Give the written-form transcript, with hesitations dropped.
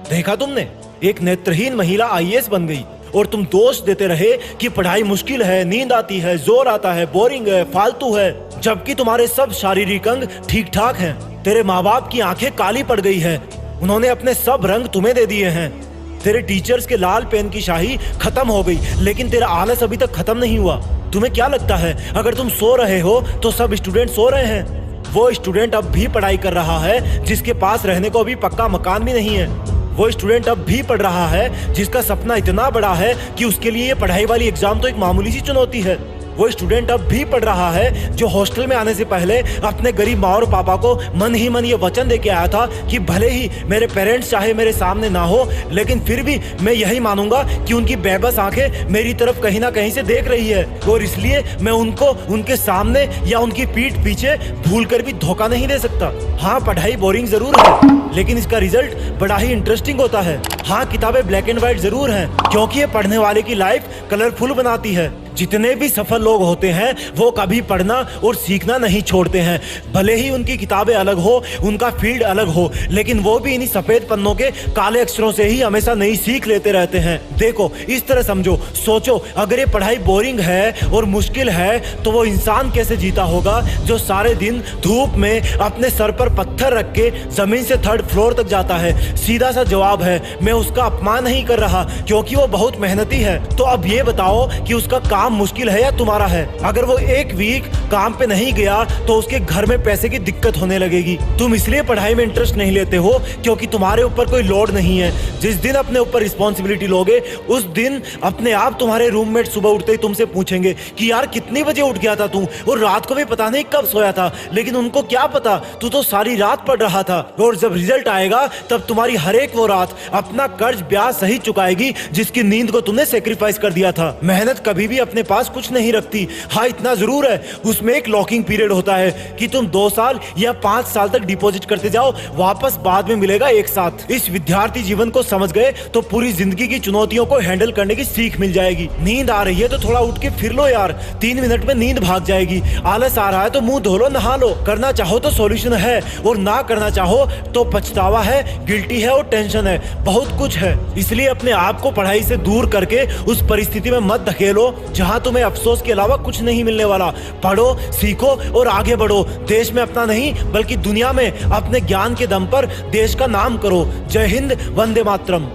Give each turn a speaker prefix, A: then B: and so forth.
A: देखा तुमने, एक नेत्रहीन महिला आईएएस बन गई और तुम दोष देते रहे कि पढ़ाई मुश्किल है, नींद आती है, जोर आता है, बोरिंग है, फालतू है, जबकि तुम्हारे सब शारीरिक अंग ठीक ठाक हैं। तेरे माँ बाप की आंखें काली पड़ गई है, उन्होंने अपने सब रंग तुम्हें दे दिए हैं। तेरे टीचर्स के लाल पेन की शाही खत्म हो गई, लेकिन तेरा आलस अभी तक खत्म नहीं हुआ। तुम्हें क्या लगता है, अगर तुम सो रहे हो तो सब स्टूडेंट सो रहे हैं? वो स्टूडेंट अब भी पढ़ाई कर रहा है जिसके पास रहने को अभी पक्का मकान भी नहीं है। वो स्टूडेंट अब भी पढ़ रहा है जिसका सपना इतना बड़ा है कि उसके लिए ये पढ़ाई वाली एग्जाम तो एक मामूली सी चुनौती है। वो स्टूडेंट अब भी पढ़ रहा है जो हॉस्टल में आने से पहले अपने गरीब माँ और पापा को मन ही मन ये वचन दे के आया था कि भले ही मेरे पेरेंट्स चाहे मेरे सामने ना हो, लेकिन फिर भी मैं यही मानूंगा कि उनकी बेबस आंखें मेरी तरफ कहीं ना कहीं से देख रही है और इसलिए मैं उनको उनके सामने या उनकी पीठ पीछे भूल कर भी धोखा नहीं दे सकता। हाँ, पढ़ाई बोरिंग जरूर है, लेकिन इसका रिजल्ट बड़ा ही इंटरेस्टिंग होता है। हाँ, किताबें ब्लैक एंड व्हाइट जरूर हैं, क्योंकि ये पढ़ने वाले की लाइफ कलरफुल बनाती है। जितने भी सफल लोग होते हैं वो कभी पढ़ना और सीखना नहीं छोड़ते हैं। भले ही उनकी किताबें अलग हो, उनका फील्ड अलग हो, लेकिन वो भी इन्हीं सफेद पन्नों के काले अक्षरों से ही हमेशा नई सीख लेते रहते हैं। देखो, इस तरह समझो, सोचो, अगर ये पढ़ाई बोरिंग है और मुश्किल है तो वो इंसान कैसे जीता होगा जो सारे दिन धूप में अपने सर पर पत्थर रख के जमीन से 3rd फ्लोर तक जाता है। सीधा सा जवाब है, मैं उसका अपमान नहीं कर रहा, क्योंकि वो बहुत मेहनती है। तो अब ये बताओ कि उसका काम मुश्किल है या तुम्हारा है? अगर वो एक वीक काम पे नहीं गया तो उसके घर में पैसे की दिक्कत होने लगेगी। तुम इसलिए पढ़ाई में इंटरेस्ट नहीं लेते हो क्योंकि तुम्हारे ऊपर कोई लोड नहीं है। जिस दिन अपने ऊपर रिस्पॉन्सिबिलिटी लोगे उस दिन अपने आप तुम्हारे रूममेट सुबह उठते ही तुमसे पूछेंगे कि यार कितनी बजे उठ गया था तू, और रात को भी पता नहीं कब सोया था। लेकिन उनको क्या पता, तू तो सारी रात पढ़ रहा था। और जब रिजल्ट आएगा तब तुम्हारी हर एक वो रात अपना कर्ज ब्याज सही चुकाएगी जिसकी नींद को तुमने सेक्रीफाइस कर दिया था। मेहनत कभी भी अपने पास कुछ नहीं रखती। हाँ, इतना जरूर है, उसमें एक लॉकिंग पीरियड होता है कि तुम 2 साल या 5 साल तक डिपॉजिट करते जाओ, वापस बाद में मिलेगा एक साथ। इस विद्यार्थी जीवन को समझ गए तो पूरी जिंदगी की चुनौतियों को हैंडल करने की सीख मिल जाएगी। नींद आ रही है तो थोड़ा उठ के फिर लो यार, 3 मिनट में नींद भाग जाएगी। आलस आ रहा है तो मुंह धो लो, नहा लो। करना चाहो तो सॉल्यूशन है, और ना करना चाहो तो पछतावा है, गिल्टी है और टेंशन है, बहुत कुछ है। इसलिए अपने आप को पढ़ाई से दूर करके उस परिस्थिति में मत धकेलो जहां तुम्हें अफसोस के अलावा कुछ नहीं मिलने वाला। पढ़ो, सीखो और आगे बढ़ो। देश में अपना नहीं बल्कि दुनिया में अपने ज्ञान के दम पर देश का नाम करो। जय हिंद, वंदे मातरम।